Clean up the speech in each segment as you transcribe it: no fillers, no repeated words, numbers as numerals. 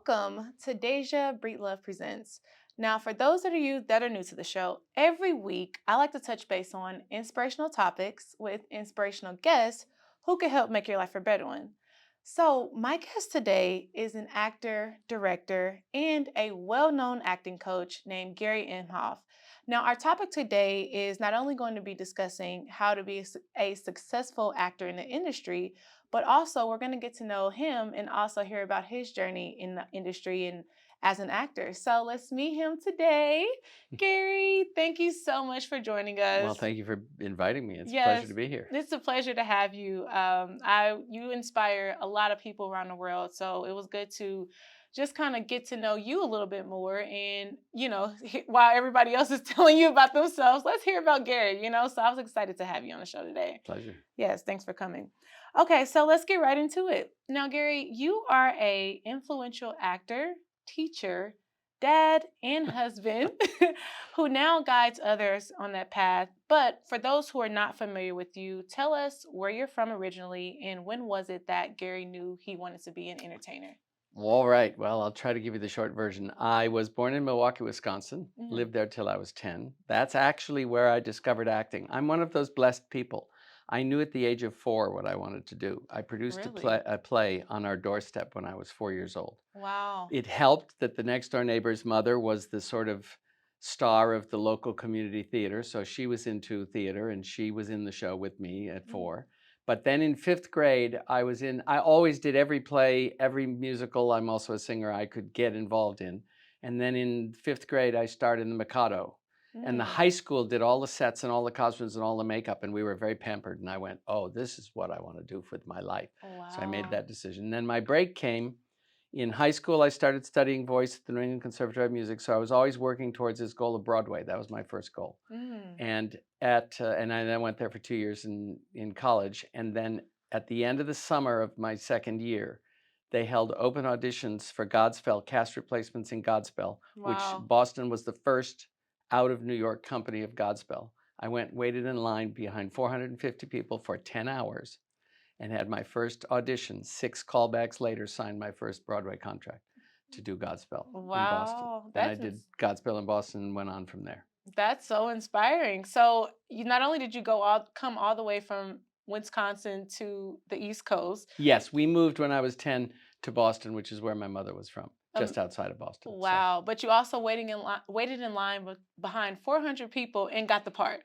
Welcome to Daisha Breedlove Presents. Now, for those of you that are new to the show, every week I like to touch base on inspirational topics with inspirational guests who can help make your life a better one. So, my guest today is an actor, director, and a well known acting coach named Gary Imhoff. Now, our topic today is not only going to be discussing how to be a successful actor in the industry, but also we're going to get to know him and also hear about his journey in the industry and as an actor. So let's meet him today. Gary, thank you so much for joining Well, us. thank you for inviting me. It's a pleasure Yes, to be here. it's a pleasure to have you. You inspire a lot of people around the world, so it was good to just kind of get to know you a little bit more. And while everybody else is telling you about themselves, let's hear about Gary. So I was excited to have you on the show today. Pleasure. Yes, thanks for coming. Okay, so let's get right into it. Now, Gary, you are a influential actor, teacher, dad, and husband who now guides others on that path. But for those who are not familiar with you, tell us where you're from originally and when was it that Gary knew he wanted to be an entertainer? All right. Well, I'll try to give you the short version. I was born in Milwaukee, Wisconsin, Mhm. lived there till I was 10. That's actually where I discovered acting. I'm one of those blessed people. I knew at the age of 4 what I wanted to do. I produced Really? a play on our doorstep when I was 4 years old. Wow. It helped that the next door neighbor's mother was the sort of star of the local community theater. So she was into theater and she was in the show with me at Mm. 4. But then in 5th grade, I always did every play, every musical. I'm also a singer I could get involved in. And then in 5th grade, I starred in the Mikado. And the Mm. high school did all the sets and all the costumes and all the makeup. And we were very pampered. And I went, oh, this is what I want to do with my life. So I made Wow. that decision. And then my break came in high school. I started studying voice at the New England Conservatory of Music, so I was always working towards this goal of Broadway. That was my first goal. Mm. And I then went there for 2 years in college. And then at the end of the summer of my second year, they held open auditions for Godspell, cast replacements in Godspell, which Wow. Boston was the first out of New York company of Godspell. I went, waited in line behind 450 people for 10 hours and had my first audition. 6 callbacks later, signed my first Broadway contract to do Godspell in Boston. Wow. And I did Godspell in Boston and went on from there. That's so inspiring. So you not only did you come all the way from Wisconsin to the East Coast. Yes, we moved when I was 10 to Boston, which is where my mother was from, um, just outside of Boston. So, wow, but you also waited in line behind 400 people and got the part.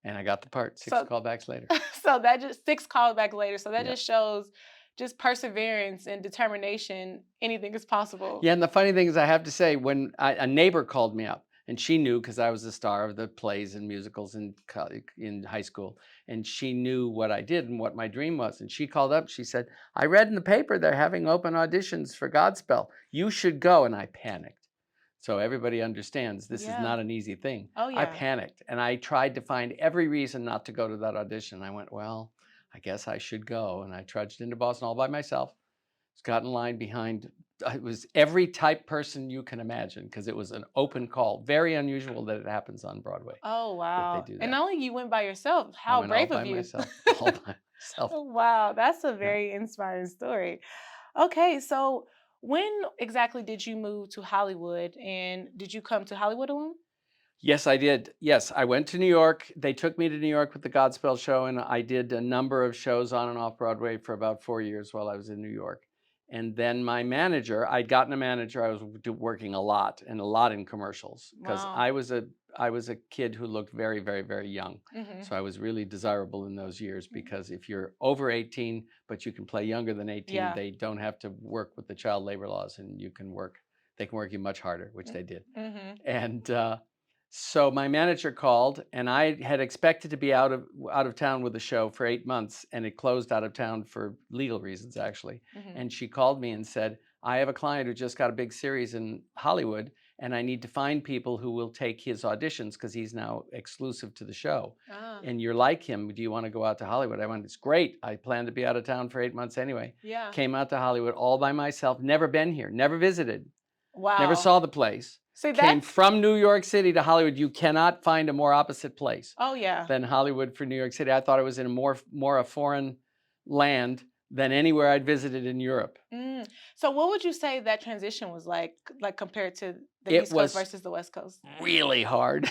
and I got the part 6 So callbacks later. so that just 6 callback later. So that Yeah. just shows just perseverance and determination. Anything is possible. Yeah, and the funny thing is, I have to say, a neighbor called me up, and she knew because I was the star of the plays and musicals in high school, and she knew what I did and what my dream was. And she called up. She said, "I read in the paper they're having open auditions for Godspell. You should go." And I panicked. So everybody understands this is Yeah. not an easy thing. Oh I yeah. panicked, and I tried to find every reason not to go to that audition. I went, well, I guess I should go, and I trudged into Boston all by myself. Got in line behind. It was every type person you can imagine because it was an open call. Very unusual that it happens on Broadway Oh that they wow. do And that. not only you went by yourself, I how went all brave by of you. myself, all by myself. Oh, wow, that's a Yeah. very inspiring story. Okay, so when exactly did you move to Hollywood and did you come to Hollywood alone? Yes, I did. Yes, I went to New York. They took me to New York with the Godspell show, and I did a number of shows on and off Broadway for about 4 years while I was in New York. And then my manager, I'd gotten a manager. I was working a lot and a lot in commercials because Wow. I was a kid who looked very, very, very young. Hmm. So I was really desirable in those years because if you're over 18, but you can play younger than 18, Yeah. they don't have to work with the child labor laws, and you can work. They can work you much harder, which they did. Hmm. And so my manager called, and I had expected to be out of town with the show for 8 months, and it closed out of town for legal reasons, actually. Hmm. And she called me and said, "I have a client who just got a big series in Hollywood, and I need to find people who will take his auditions because he's now exclusive to the show. Ah, And you're like him. Do you want to go out to Hollywood?" I went, "It's great. I plan to be out of town for 8 months anyway." yeah. Came out to Hollywood all by myself. Never been here. Never visited. Never Wow. saw the place. See, Came that's, from New York City to Hollywood. You cannot find a more opposite place oh, yeah. than Hollywood for New York City. I thought it was in a more a foreign land than anywhere I'd visited in Europe. Mm. So what would you say that transition was like compared to the It East Coast was versus the West Coast? really hard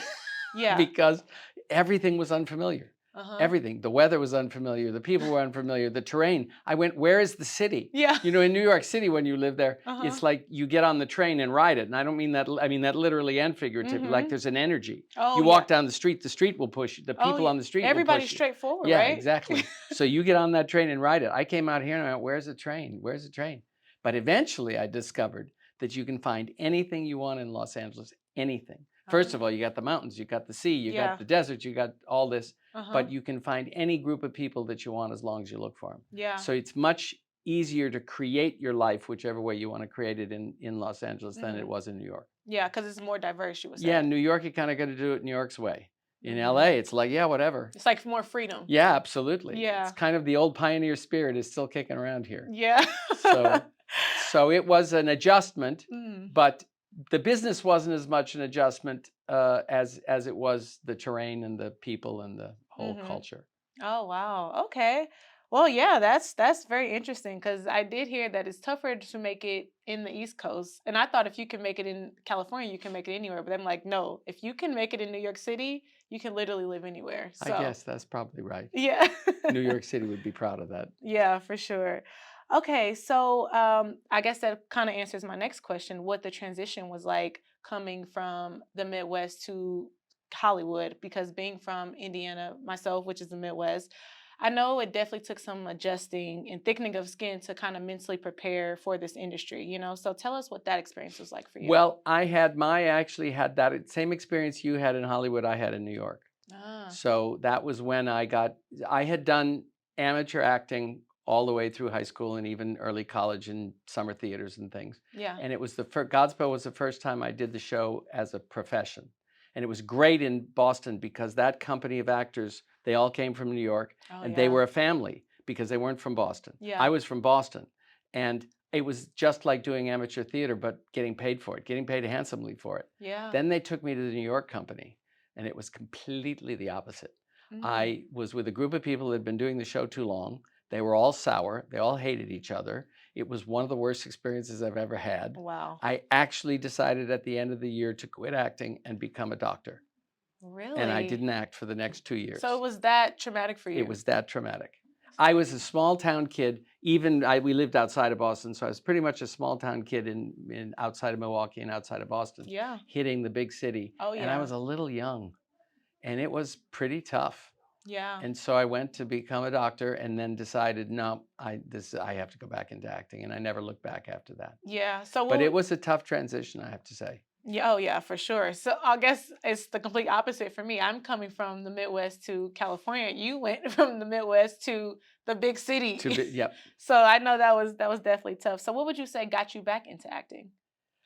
Yeah. because everything was unfamiliar. Uh-huh. Everything. The weather was unfamiliar. The people were unfamiliar. The terrain. I went, where is the city? Yeah. You know, in New York City, when you live there, Uh-huh. it's like you get on the train and ride it. And I don't mean that, I mean that literally and figuratively. Like Mhm. there's an energy. Oh, You yeah. walk down the street will push you. The Oh, people yeah. on the street will Everybody's push you. straightforward, Yeah, right? exactly. So you get on that train and ride it. I came out here and I went, where's the train? Where's the train? But eventually I discovered that you can find anything you want in Los Angeles, anything. First of all, you got the mountains, you got the sea, you got Yeah. the desert, you got all this, Uh-huh. but you can find any group of people that you want as long as you look for them. Yeah. So it's much easier to create your life whichever way you want to create it in Los Angeles than it Mhm. was in New York. Yeah, because it's more diverse, you would Yeah, say. in New York, you kind of got to do it New York's way. In Mhm. LA, it's like, yeah, whatever. It's like more freedom. Yeah, absolutely. It's Yeah. kind of the old pioneer spirit is still kicking around here. Yeah. So so it was an adjustment, Mm. but the business wasn't as much an adjustment as it was the terrain and the people and the whole Mhm. culture. Oh, wow. Okay. Well, yeah, that's very interesting because I did hear that it's tougher to make it in the East Coast. And I thought if you can make it in California, you can make it anywhere. But I'm like, no, if you can make it in New York City, you can literally live anywhere. I So, guess that's probably right. yeah. New York City would be proud of that. Yeah, for sure. Okay, so I guess that kind of answers my next question, what the transition was like coming from the Midwest to Hollywood, because being from Indiana myself, which is the Midwest, I know it definitely took some adjusting and thickening of skin to kind of mentally prepare for this industry, you know? So tell us what that experience was like for you. Well, I actually had that same experience you had in Hollywood, I had in New York. Ah, So that was when I had done amateur acting all the way through high school and even early college in summer theaters and things. yeah. And it was the first, Godspell was the first time I did the show as a profession. And it was great in Boston because that company of actors, they all came from New York Oh, and they yeah. were a family because they weren't from Boston. Yeah. I was from Boston. And it was just like doing amateur theater, but getting paid for it, getting paid handsomely for it. Yeah. Then they took me to the New York company and it was completely the opposite. Mm. I was with a group of people that had been doing the show too long. They were all sour. They all hated each other. It was one of the worst experiences I've ever had. Wow. I actually decided at the end of the year to quit acting and become a doctor. And I Really? didn't act for the next 2 So it years. was that traumatic for It you? was that traumatic. I was a small town kid. We lived outside of Boston, so I was pretty much a small town kid in outside of Milwaukee and outside of Boston, Yeah. hitting the big city. Oh, And I yeah. was a little young, and it was pretty tough. Yeah. And so I went to become a doctor and then decided, no, I have to go back into acting. And I never looked back after that. Yeah. So But it what was a tough transition, I have to say. yeah, oh yeah, for sure. So I guess it's the complete opposite for me. I'm coming from the Midwest to California. You went from the Midwest to the big To city. be, yep. So I know that was definitely tough. So what would you say got you back into acting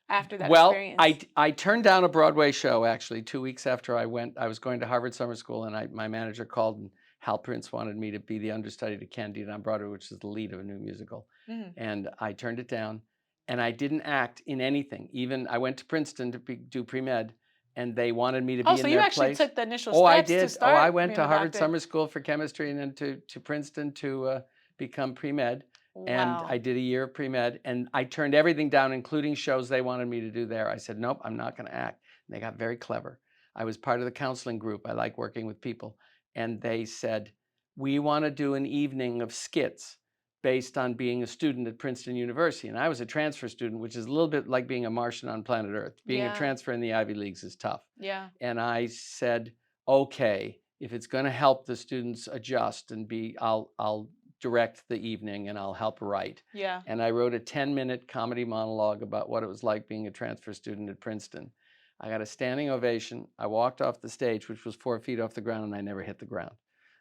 after that Well, experience? I turned down a Broadway show actually 2 weeks after I went. I was going to Harvard Summer School, and my manager called, and Hal Prince wanted me to be the understudy to Candide on Broadway, which is the lead of a new musical. Mhm. And I turned it down, and I didn't act in anything. Even I went to Princeton to do pre-med, and they wanted me to Oh, be so in you their actually place. took the initial Oh, I steps to did. Oh, I start went being to a Harvard doctor. Summer School for chemistry and then to Princeton to become pre-med. And Wow. I did a year of pre-med and I turned everything down, including shows they wanted me to do there. I said, nope, I'm not going to act. And they got very clever. I was part of the counseling group. I like working with people. And they said, we want to do an evening of skits based on being a student at Princeton University. And I was a transfer student, which is a little bit like being a Martian on planet Earth. Being a Yeah. transfer in the Ivy Leagues is tough. Yeah. And I said, okay, if it's going to help the students adjust and I'll direct the evening and I'll help write. Yeah. And I wrote a 10-minute comedy monologue about what it was like being a transfer student at Princeton. I got a standing ovation. I walked off the stage, which was 4 feet off the ground, and I never hit the ground.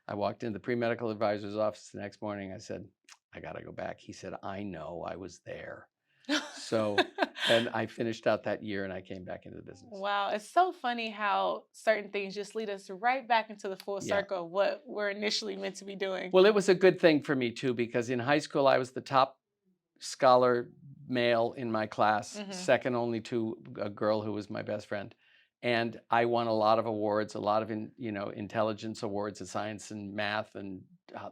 I walked into the pre-medical advisor's office the next morning. I said, I got to go back. He said, I know, I was there. So then I finished out that year and I came back into the business. Wow, it's so funny how certain things just lead us right back into the full Yeah. circle of what we're initially meant to be doing. Well, it was a good thing for me too, because in high school I was the top scholar male in my class, Mhm. second only to a girl who was my best friend. And I won a lot of awards, a lot of intelligence awards in science and math and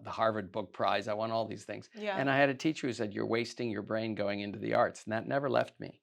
the Harvard Book Prize. I won all these things. Yeah. And I had a teacher who said, "You're wasting your brain going into the arts." And that never left me.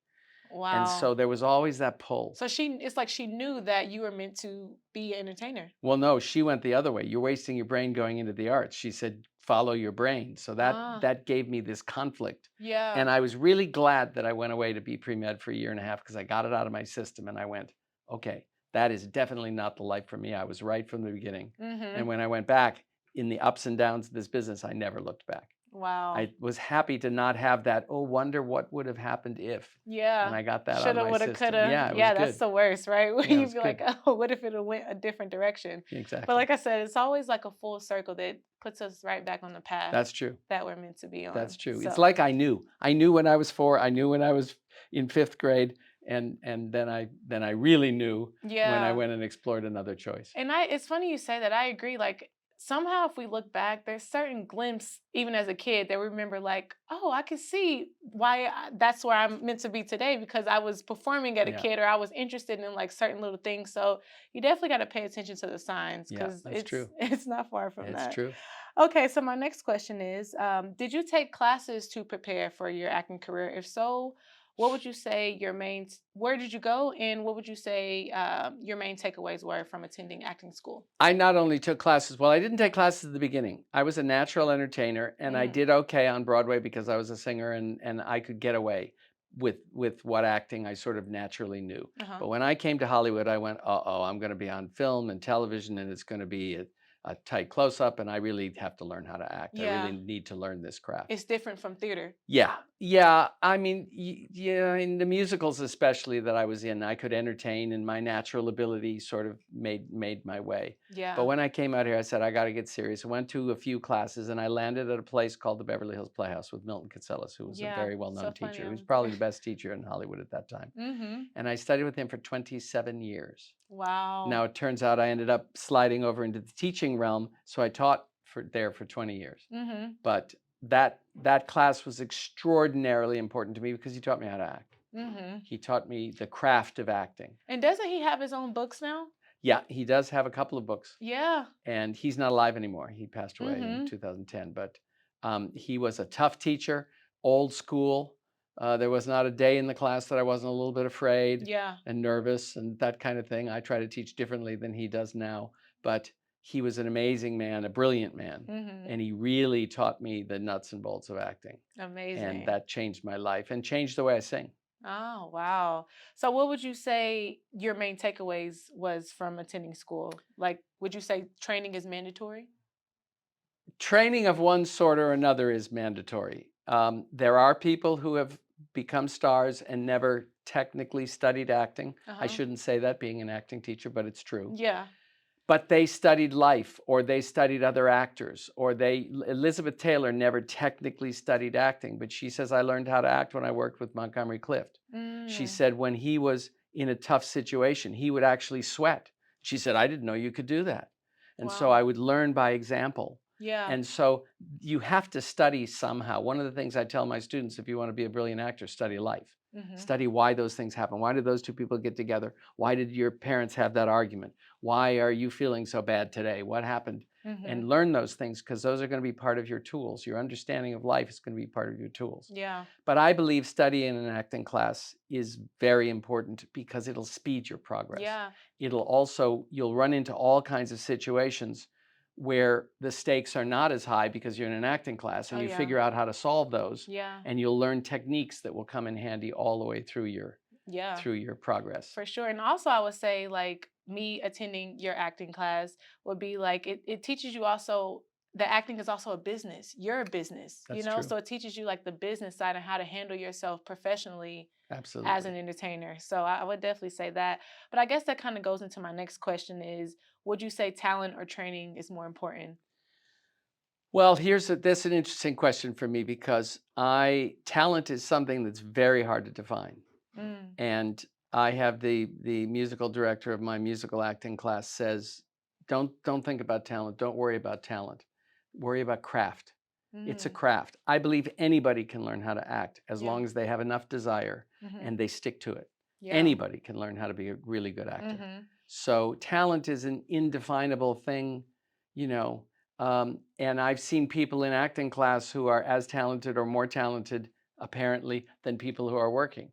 And Wow. so there was always that pull. So it's like she knew that you were meant to be an entertainer. Well, no, she went the other way. "You're wasting your brain going into the arts." She said, "Follow your brain." So Ah, that gave me this conflict. yeah. And I was really glad that I went away to be pre-med for a year and a half because I got it out of my system and I went, okay, that is definitely not the life for me. I was right from the beginning. Mm-hmm. And when I went back in the ups and downs of this business, I never looked back. Wow. I was happy to not have that, oh, wonder what would have happened if. Yeah. And I got that out of Shoulda, my woulda, system. coulda. Yeah, it was Yeah, that's good. the worst, right? When Yeah, it you was be like, good. oh, what if it went a different direction? But Exactly. like I said, it's always like a full circle that puts us right back on the path That's true. that we're meant to be on. That's true. It's So, like I knew. I knew when I was 4. I knew when I was in 5th grade, and then I really knew when I yeah. went and explored another choice. And it's funny you say that. I agree. Like somehow if we look back, there's certain glimpse, even as a kid, that we remember like, oh, I can see why that's where I'm meant to be today because I was performing at a Yeah. kid or I was interested in like certain little things. So you definitely got to pay attention to the signs Yeah, because that's true. it's not far from It's that. true. Okay, so my next question is, did you take classes to prepare for your acting career? If so, what would you say where did you go, and what would you say your main takeaways were from attending acting school? I not only took classes, well, I didn't take classes at the beginning. I was a natural entertainer, and I Mm, did okay on Broadway because I was a singer and I could get away with what acting I sort of naturally knew. uh-huh. But when I came to Hollywood, I went, uh-oh, I'm going to be on film and television, and it's going to be a tight close-up, and I really have to learn how to act. I Yeah, really need to learn this craft. it's different from theater. Yeah, yeah. I mean, yeah, in the musicals especially that I was in, I could entertain, and my natural ability sort of made my way. But Yeah. when I came out here, I said I got to get serious. I went to a few classes, and I landed at a place called the Beverly Hills Playhouse with Milton Katselas, who was a Yeah, very so well-known funny. teacher. I He was was probably there. the best teacher in Hollywood at that time. Mm-hmm. And I studied with him for 27 years. Wow. Now it turns out I ended up sliding over into the teaching realm, so I taught there for 20 years. Mm-hmm. But that class was extraordinarily important to me because he taught me how to act. Mm-hmm. He taught me the craft of acting. And doesn't he have his own books now? Yeah, he does have a couple of books, Yeah. and he's not alive anymore. He passed away in Mm-hmm. 2010. But he was a tough teacher, old school. There was not a day in the class that I wasn't a little bit afraid Yeah. and nervous and that kind of thing. I try to teach differently than he does now, but he was an amazing man, a brilliant man, Mm-hmm. and he really taught me the nuts and bolts of acting. Amazing. And that changed my life and changed the way I sing. Oh, wow. So what would you say your main takeaways was from attending school? Like, would you say training is mandatory? Training of one sort or another is mandatory. There are people who have become stars and never technically studied acting. I Uh-huh. shouldn't say that being an acting teacher, but it's true. Yeah. But they studied life, or they studied other actors, or Elizabeth Taylor never technically studied acting, but she says, I learned how to act when I worked with Montgomery Clift. She Mm. said when he was in a tough situation, he would actually sweat. She said, I didn't know you could do that. And so Wow. I would learn by example. Yeah. And so you have to study somehow. One of the things I tell my students, if you want to be a brilliant actor, study life. Mhm. Study why those things happen. Why did those two people get together? Why did your parents have that argument? Why are you feeling so bad today? What happened? Mhm. And learn those things because those are going to be part of your tools. Your understanding of life is going to be part of your tools. Yeah. But I believe studying an acting class is very important because it'll speed your progress. Yeah. You'll run into all kinds of situations where the stakes are not as high because you're in an acting class and Oh, you yeah. figure out how to solve those, Yeah. and you'll learn techniques that will come in handy all the way through Yeah. your progress. For sure. And also I would say like me attending your acting class would be like it teaches you also that acting is also a business. You're a business, That's know? true. So it teaches you like the business side and how to handle yourself professionally Absolutely. as an entertainer. So I would definitely say that. But I guess that kind of goes into my next question is, would you say talent or training is more important? Well, that's an interesting question for me because talent is something that's very hard to define. Mm. And I have the musical director of my musical acting class says, don't think about talent. Don't worry about talent. Worry about craft. It's a Mm. craft. I believe anybody can learn how to act as Yeah. long as they have enough desire Mhm. and they stick to it. Yeah. Anybody can learn how to be a really good actor. Mhm. So talent is an indefinable thing, you know. And I've seen people in acting class who are as talented or more talented, apparently, than people who are working.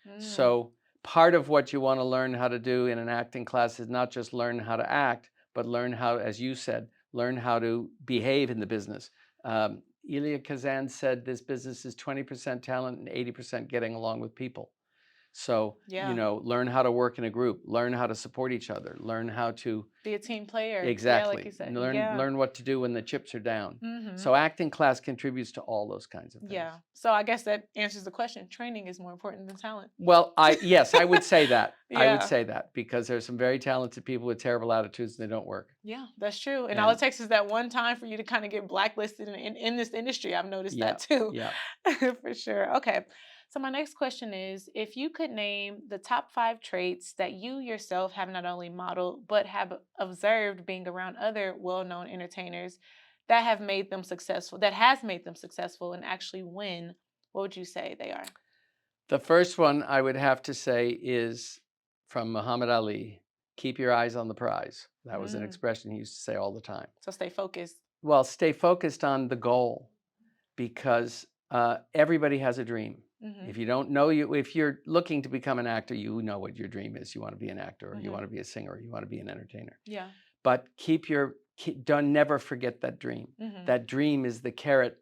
Mm, So part of what you want to learn how to do in an acting class is not just learn how to act, but learn how, as you said, learn how to behave in the business. Elia Kazan said this business is 20% talent and 80% getting along with people. So, yeah. learn how to work in a group, learn how to support each other, learn how to Be a team player. Yeah, like exactly you said. learn Yeah. learn what to do when the chips are down. Mm-hmm. So acting class contributes to all those kinds of things. Yeah. So I guess that answers the question. Training is more important than talent. Well, yes, I would say that. I would Yeah. say that because there's some very talented people with terrible attitudes and they don't work. Yeah, that's true. And all it And takes is that one time for you to kind of get blacklisted in this industry. I've noticed yeah, that too. yeah. For sure. Okay. So my next question is if you could name the top 5 traits that you yourself have not only modeled, but have observed being around other well-known entertainers that have made them successful, that has made them successful and actually win, what would you say they are? The first one I would have to say is from Muhammad Ali. Keep your eyes on the prize. That was an Mm, expression he used to say all the time. so stay focused. Well, stay focused on the goal because everybody has a dream. Mm-hmm. If you don't know if you're looking to become an actor, you know what your dream is. You want to be an actor, or you Mm-hmm. want to be a singer, or you want to be an entertainer. Yeah. But don't never forget that dream. Mm-hmm. That dream is the carrot,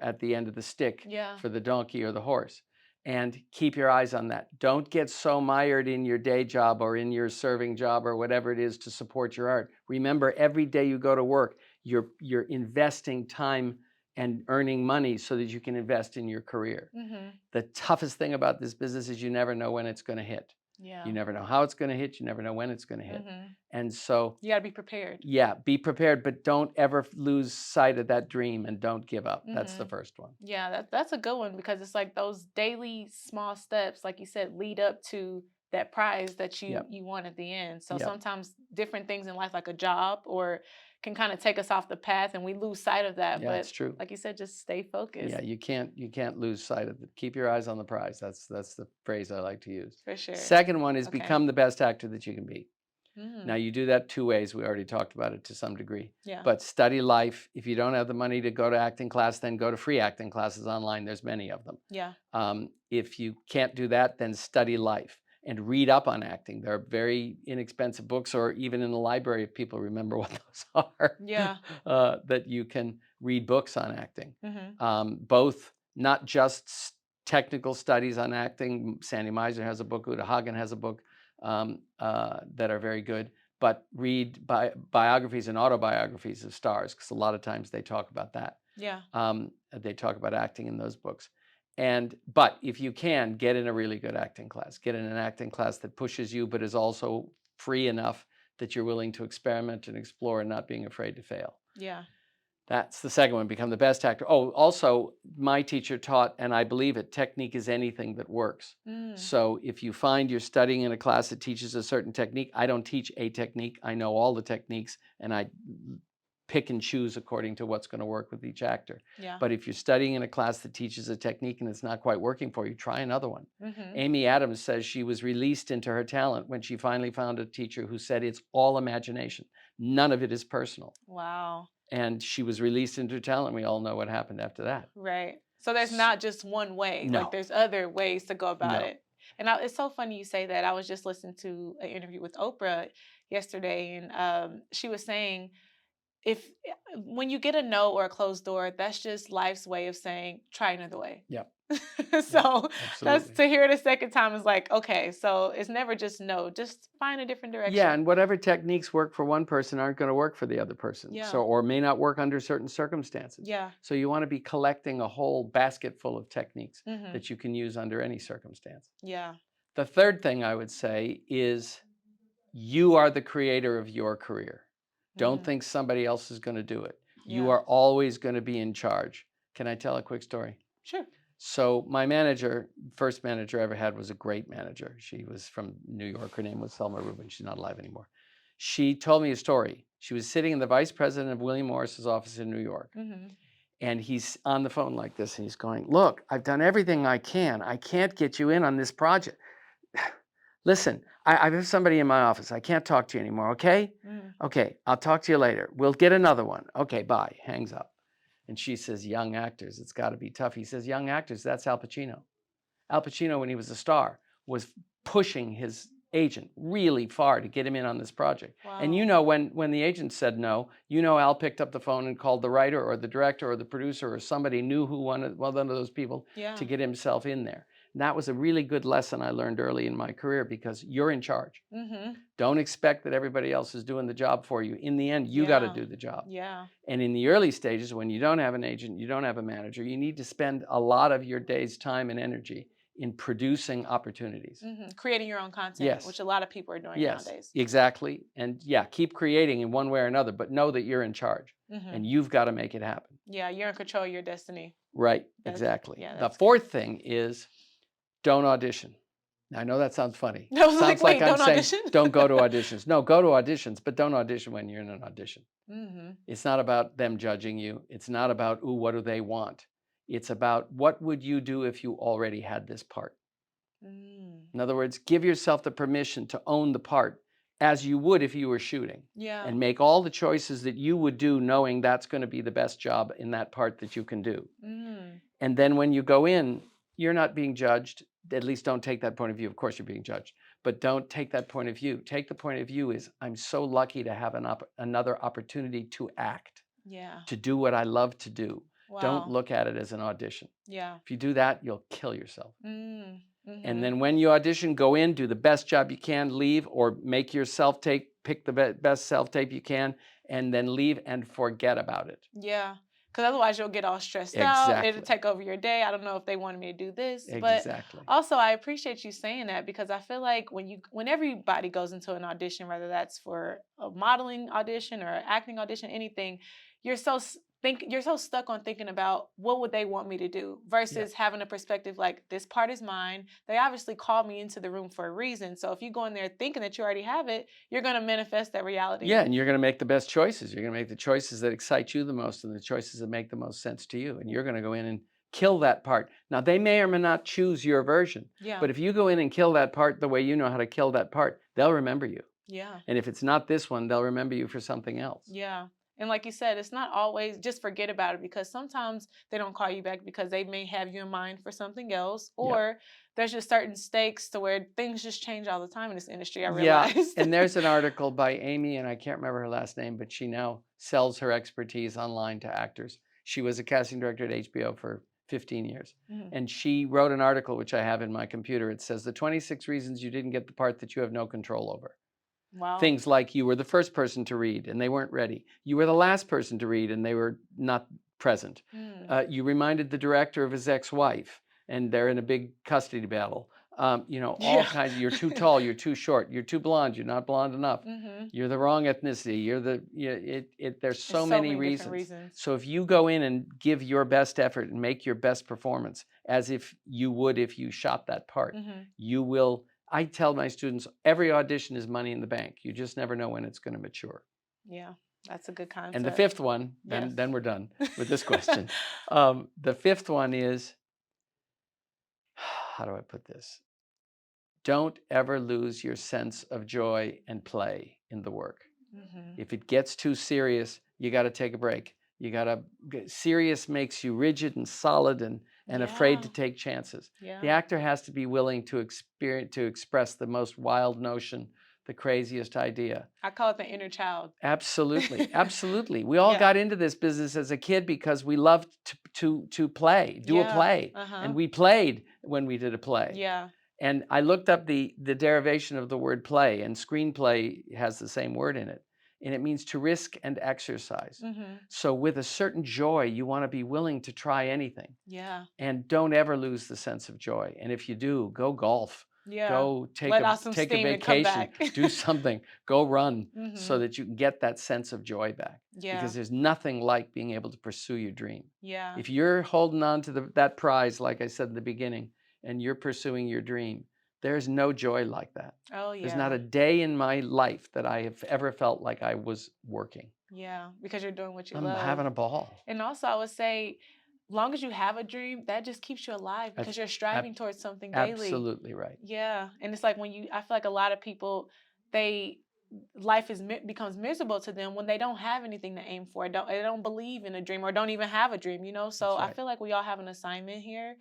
at the end of the stick Yeah. for the donkey or the horse. And keep your eyes on that. Don't get so mired in your day job or in your serving job or whatever it is to support your art. Remember, every day you go to work, you're investing time and earning money so that you can invest in your career. Mm-hmm. The toughest thing about this business is you never know when it's going to hit. Yeah. You never know how it's going to hit. You never know when it's going to hit. Mm-hmm. And so, You got to be prepared. yeah, be prepared, but don't ever lose sight of that dream and don't give up. That's the Mm-hmm. first one. Yeah, that's a good one because it's like those daily small steps, like you said, lead up to that prize that you Yep. you want at the end. So Yep. sometimes different things in life, like a job, or can kind of take us off the path, and we lose sight of that. Yeah, it's But true. like you said, just stay focused Yeah, you can't lose sight of it. Keep your eyes on the prize. That's the phrase I like to use. for sure. Second one is Okay. become the best actor that you can be. Now Mm, you do that 2 ways. We already talked about it to some degree. yeah. But study life. If you don't have the money to go to acting class, then go to free acting classes online. There's many of them. Yeah. If you can't do that, then study life and read up on acting. There are very inexpensive books, or even in the library, if people remember what those are, Yeah. that you can read books on acting. Mm-hmm. Both not just technical studies on acting. Sandy Meiser has a book. Uta Hagen has a book that are very good. But read biographies and autobiographies of stars, because a lot of times they talk about that. Yeah. They talk about acting in those books. But if you can, get in a really good acting class. Get in an acting class that pushes you, but is also free enough that you're willing to experiment and explore and not being afraid to fail. Yeah. That's the second one, become the best actor. Oh, also, my teacher taught, and I believe it, technique is anything that works. Mm, So if you find you're studying in a class that teaches a certain technique, I don't teach a technique. I know all the techniques, and I pick and choose according to what's going to work with each actor. yeah. But if you're studying in a class that teaches a technique and it's not quite working for you, try another one. Mm-hmm. Amy Adams says she was released into her talent when she finally found a teacher who said it's all imagination. None of it is personal. Wow. And she was released into her talent. We all know what happened after that. Right. So there's not just one way. Like No, there's other ways to go about no. it. And it's so funny you say that. I was just listening to an interview with Oprah yesterday, and she was saying if when you get a no or a closed door, that's just life's way of saying try another way. Yep. So that's Absolutely. to hear it a second time is like okay. So it's never just no. Just find a different Yeah, direction. and whatever techniques work for one person aren't going to work for the other person. Yeah. So, or may not work under certain circumstances. Yeah. So you want to be collecting a whole basket full of techniques Hmm. that you can use under any circumstance. Yeah. The third thing I would say is you are the creator of your career. Don't Mm, think somebody else is going to do it. You yeah. are always going to be in charge. Can I tell a quick story? Sure. So my first manager I ever had was a great manager. She was from New York. Her name was Selma Rubin. She's not alive anymore. She told me a story. She was sitting in the vice president of William Morris's office in New York. Hmm. And he's on the phone like this. And he's going, look, I've done everything I can. I can't get you in on this project. Listen, I have somebody in my office. I can't talk to you anymore, okay? Okay, I'll talk to you later. We'll get another one. Okay, bye. Hangs up. And she says, young actors, it's got to be tough. He says, young actors, that's Al Pacino. Al Pacino, when he was a star, was pushing his agent really far to get him in on this project. And you know, when the agent said no, you know, Al picked up the phone and called the writer or the director or the producer or somebody knew who wanted, well, one of those people to get himself in there. And that was a really good lesson I learned early in my career, because you're in charge. Don't expect that everybody else is doing the job for you. In the end, you got to do the job. And in the early stages, when you don't have an agent, you don't have a manager, you need to spend a lot of your day's time and energy in producing opportunities. Creating your own content, which a lot of people are doing nowadays. Exactly. And yeah, keep creating in one way or another, but know that you're in charge and you've got to make it happen. Yeah, you're in control of your destiny. Right, exactly. The fourth thing is don't audition. Now, I know that sounds funny. I was Sounds like, like I'm don't saying audition? don't go to auditions. No, go to auditions, but don't audition when you're in an audition. It's not about them judging you. It's not about, ooh, what do they want? It's about, what would you do if you already had this part? In other words, give yourself the permission to own the part as you would if you were shooting. And make all the choices that you would do, knowing that's going to be the best job in that part that you can do. And then when you go in, you're not being judged. At least don't take that point of view. Of course you're being judged, but don't take that point of view. Take the point of view is, I'm so lucky to have another opportunity to act, to do what I love to do. Don't look at it as an audition. If you do that, you'll kill yourself. And then when you audition, go in, do the best job you can, leave, or make your self-tape, pick the best self-tape you can, and then leave and forget about it. Yeah, because otherwise you'll get all stressed out. It'll take over your day. I don't know if they wanted me to do this. But also, I appreciate you saying that, because I feel like when everybody goes into an audition, whether that's for a modeling audition or an acting audition, anything, you're so stuck on thinking about what would they want me to do versus having a perspective like, this part is mine. They obviously called me into the room for a reason. So if you go in there thinking that you already have it, you're going to manifest that reality. Yeah, and you're going to make the best choices. You're going to make the choices that excite you the most and the choices that make the most sense to you. And you're going to go in and kill that part. Now, they may or may not choose your version. But if you go in and kill that part the way you know how to kill that part, they'll remember you. And if it's not this one, they'll remember you for something else. And like you said, it's not always just forget about it, because sometimes they don't call you back because they may have you in mind for something else, or there's just certain stakes to where things just change all the time in this industry, I realized. And there's an article by Amy, and I can't remember her last name, but she now sells her expertise online to actors. She was a casting director at HBO for 15 years. And she wrote an article, which I have in my computer. It says, the 26 reasons you didn't get the part that you have no control over. Things like, you were the first person to read and they weren't ready. You were the last person to read and they were not present. You reminded the director of his ex-wife and they're in a big custody battle. You know, all kinds of, you're too tall, you're too short, you're too blonde, you're not blonde enough. You're the wrong ethnicity. There's so many reasons. So if you go in and give your best effort and make your best performance as if you would if you shot that part, you will. I tell my students, every audition is money in the bank. You just never know when it's going to mature. Yeah, that's a good concept. And the fifth one, then we're done with this question. The fifth one is, how do I put this? Don't ever lose your sense of joy and play in the work. If it gets too serious, you got to take a break. You got to, serious makes you rigid and solid and afraid to take chances. The actor has to be willing to express the most wild notion, the craziest idea. I call it the inner child. Absolutely, absolutely. We all got into this business as a kid because we loved to play, do a play, and we played when we did a play. And I looked up the derivation of the word play, and screenplay has the same word in it. And it means to risk and exercise. So with a certain joy, you want to be willing to try anything. And don't ever lose the sense of joy. And if you do, go golf. Go take a vacation. Do something. Go run so that you can get that sense of joy back. Because there's nothing like being able to pursue your dream. If you're holding on to that prize, like I said in the beginning, and you're pursuing your dream, there's no joy like that. There's not a day in my life that I have ever felt like I was working. Because you're doing what you love. I'm having a ball. And also, I would say, long as you have a dream, that just keeps you alive because That's you're ab- striving towards something daily. absolutely right. Yeah, and it's like I feel like a lot of people, they life becomes miserable to them when they don't have anything to aim for. They don't believe in a dream or don't even have a dream, you know? So That's I right. feel like we all have an assignment here,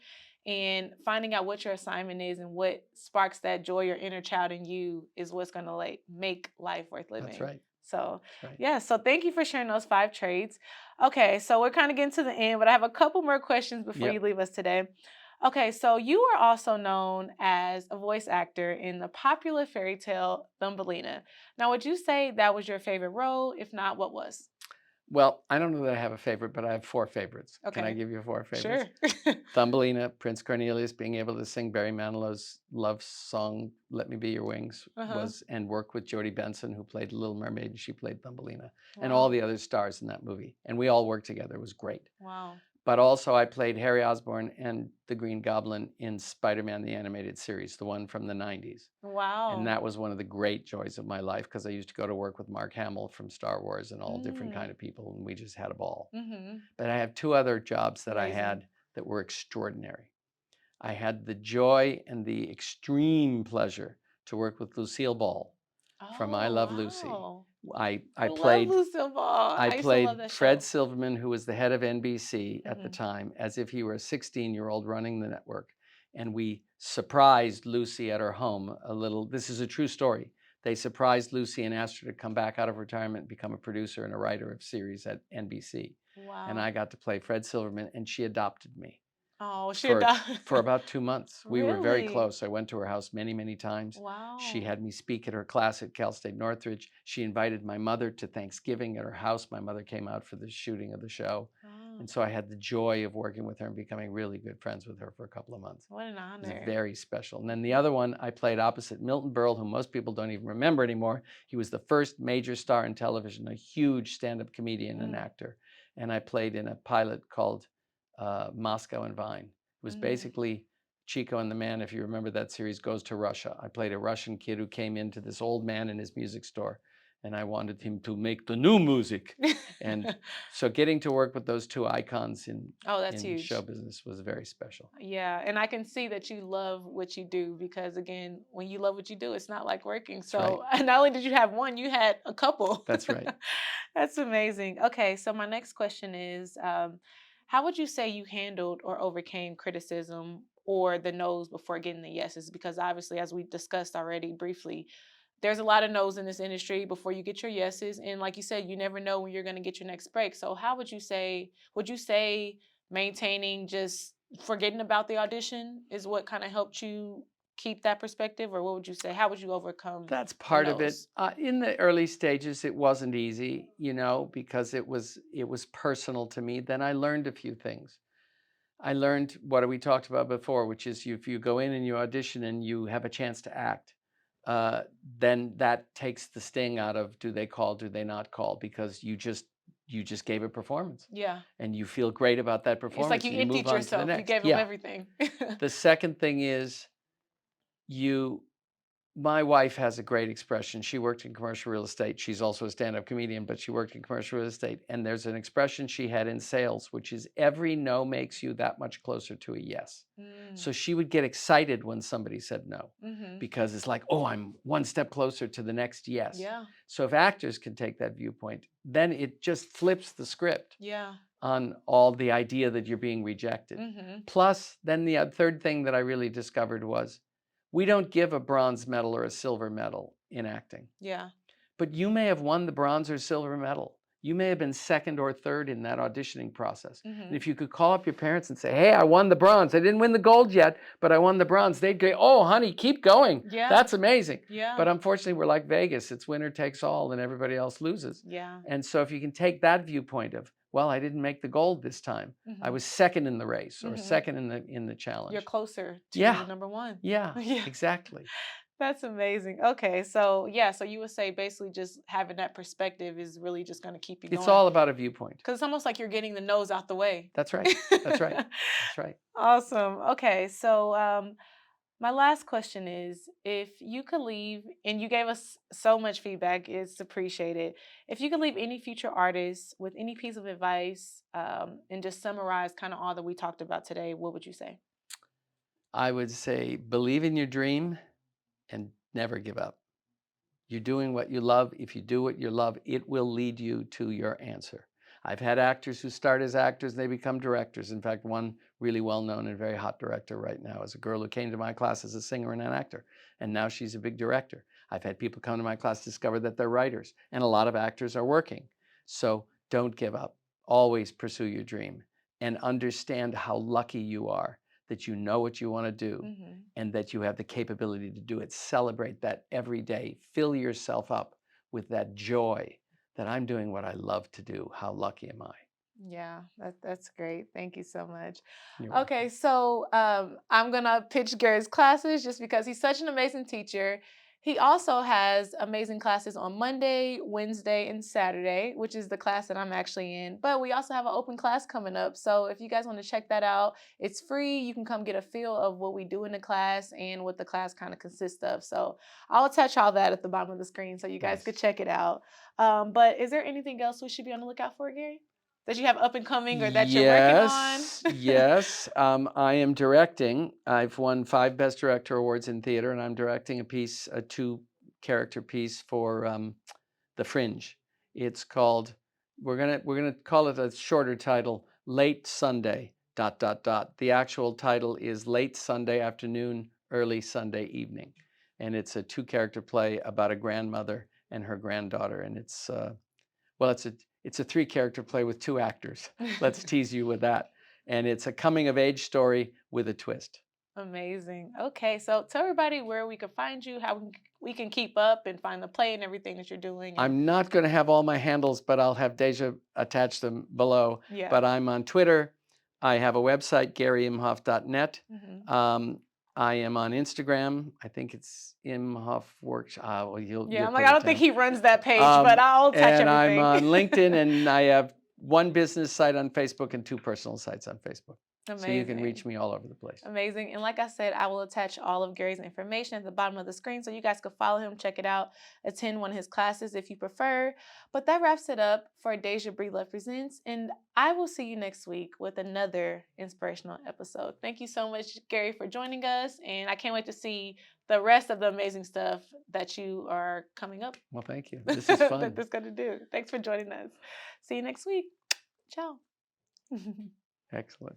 and finding out what your assignment is and what sparks that joy or inner child in you is what's going to like make life worth That's living. right. So, That's right. yeah, so thank you for sharing those 5 traits. Okay, so we're kind of getting to the end, but I have a couple more questions before you Yep. leave us today. Okay, so you are also known as a voice actor in the popular fairy tale Thumbelina. Now, would you say that was your favorite role? If not, what was? Well, I don't know that I have a favorite, but I have 4 favorites. Can I Okay, give you 4 favorites? sure. Thumbelina, Prince Cornelius, being able to sing Barry Manilow's love song "Let Me Be Your Wings" Uh-huh. was, and work with Jodie Benson, who played Little Mermaid, and she played Thumbelina, and all Wow. the other stars in that movie. And we all worked together. It was great. Wow. But also, I played Harry Osborn and the Green Goblin in Spider-Man the Animated Series, the one from the 90s. And Wow. that was one of the great joys of my life because I used to go to work with Mark Hamill from Star Wars and all different kind Mm. of people, and we just had a ball. Mm-hmm. But I have 2 other jobs that I Amazing. had that were extraordinary. I had the joy and the extreme pleasure to work with Lucille Ball from I Oh, Love Lucy. wow. I I I love played Lucille Ball. I I used to love played that Fred show. Silverman, who was the head of NBC at the Mm-hmm. time, as if he were a 16-year-old running the network. And we surprised Lucy at her home a little. This is a true story. They surprised Lucy and asked her to come back out of retirement and become a producer and a writer of series at NBC. And Wow. I got to play Fred Silverman, and she adopted me Oh, she for died. for about 2 months. We were very Really? close. I went to her house many, many times. She Wow. had me speak at her class at Cal State Northridge. She invited my mother to Thanksgiving at her house. My mother came out for the shooting of the show. Oh, And so I had the joy of working with her and becoming really good friends with her for a couple of months. what an It was honor. very special. And then the Mhm. other one, I played opposite Milton Berle, who most people don't even remember anymore. He was the first major star in television, a huge stand-up comedian and Mm, actor. And I played in a pilot called Moscow and Vine. It was mm. basically Chico and the Man, if you remember that series, goes to Russia. I played a Russian kid who came into this old man in his music store, and I wanted him to make the new music. And so getting to work with those 2 icons Oh, that's in show huge. business was very special. Yeah, and I can see that you love what you do because again, when you love what you do, it's not like working. That's right. So, not only did you have one, you had a couple. That's right. That's amazing. Okay, so my next question is, how would you say you handled or overcame criticism or the no's before getting the yeses? Because obviously, as we discussed already briefly, there's a lot of no's in this industry before you get your yeses. And like you said, you never know when you're going to get your next break. So how would you say maintaining just forgetting about the audition is what kind of helped you keep that perspective? Or what would you say? How would you overcome That's the part of it. no's? In the early stages, it wasn't easy, because it was personal to me. Then I learned a few things. I learned what we talked about before, which is if you go in and you audition and you have a chance to act, then that takes the sting out of do they call, do they not call, because you just gave a performance Yeah. and you feel great about that It's like performance you and you move emptied on to the yourself. You next. gave them Yeah. everything. The second thing is you my wife has a great expression. She worked in commercial real estate. She's also a stand-up comedian, but she worked in commercial real estate. And there's an expression she had in sales, which is every no makes you that much closer to a yes. Mm, So she would get excited when somebody said no mm-hmm. because it's like, oh, I'm one step closer to the next yes. Yeah. So if actors can take that viewpoint, then it just flips the script Yeah. on all the idea that you're being rejected. Mm-hmm. Plus, then the third thing that I really discovered was we don't give a bronze medal or a silver medal in acting, Yeah. but you may have won the bronze or silver medal. You may have been second or third in that auditioning process. And Mm-hmm. if you could call up your parents and say, hey, I won the bronze. I didn't win the gold yet, but I won the bronze. They'd go, oh, honey, keep going. Yeah. That's amazing. Yeah. But unfortunately, we're like Vegas. It's winner takes all and everybody else loses. Yeah. And so if you can take that viewpoint of, well, I didn't make the gold this time. I Mm-hmm. was second in the race or Mm-hmm. second in the You're challenge. closer Yeah. to number one. Yeah, Yeah. exactly. That's amazing. Okay, so yeah, so you would say basically just having that perspective is really just going to keep you It's going all about a viewpoint. because it's almost like you're getting the nose out the way. That's right. That's right. That's right. Awesome. Okay, so My last question is, if you could leave, and you gave us so much feedback, it's appreciated. If you could leave any future artists with any piece of advice, and just summarize kind of all that we talked about today, what would you say? I would say believe in your dream and never give up. You're doing what you love. If you do what you love, it will lead you to your answer. I've had actors who start as actors and they become directors. In fact, one really well-known and very hot director right now is a girl who came to my class as a singer and an actor, and now she's a big director. I've had people come to my class discover that they're writers, and a lot of actors are working. So don't give up. Always pursue your dream and understand how lucky you are that you know what you want to do Hmm. and that you have the capability to do it. Celebrate that every day. Fill yourself up with that joy that I'm doing what I love to do. How lucky am I? Yeah, that's great. Thank you so much. You're welcome. Okay, so I'm gonna pitch Gary's classes just because he's such an amazing teacher. He also has amazing classes on Monday, Wednesday, and Saturday, which is the class that I'm actually in. But we also have an open class coming up. So if you guys want to check that out, it's free. You can come get a feel of what we do in the class and what the class kind of consists of. So I'll attach all that at the bottom of the screen so you guys could Nice. check it out. But is there anything else we should be on the lookout for, Gary? That you have up and coming or that you're working on? Yes, yes. I am directing. I've won 5 Best Director awards in theater, and I'm directing a piece, a 2-character piece for The Fringe. It's called. We're gonna call it a shorter title, Late Sunday. Dot dot dot. The actual title is Late Sunday Afternoon, Early Sunday Evening, and it's a 2-character play about a grandmother and her granddaughter, and well, it's a 3-character play with 2 actors. Let's tease you with that. And it's a coming of age story with a twist. Amazing. Okay, so tell everybody where we can find you, how we can keep up and find the play and everything that you're doing. And I'm not going to have all my handles, but I'll have Deja attach them below. yeah. But I'm on Twitter. I have a website, GaryImhoff.net. Hmm. Um, I am on Instagram. I think it's Imhoff Works. Well, Yeah, you'll I'm like, put I it don't think down. he runs that page, but I'll touch And I'm everything. on LinkedIn, and I have 1 business site on Facebook and 2 personal sites on Facebook. So you can reach Amazing. me all over the place. Amazing. And like I said, I will attach all of Gary's information at the bottom of the screen so you guys can follow him, check it out, attend one of his classes if you prefer. But that wraps it up for Daisha Breedlove Presents. And I will see you next week with another inspirational episode. Thank you so much, Gary, for joining us. And I can't wait to see the rest of the amazing stuff that you are coming up Well, thank you. This is that fun. this going to do. Thanks for joining us. See you next week. Ciao. Excellent.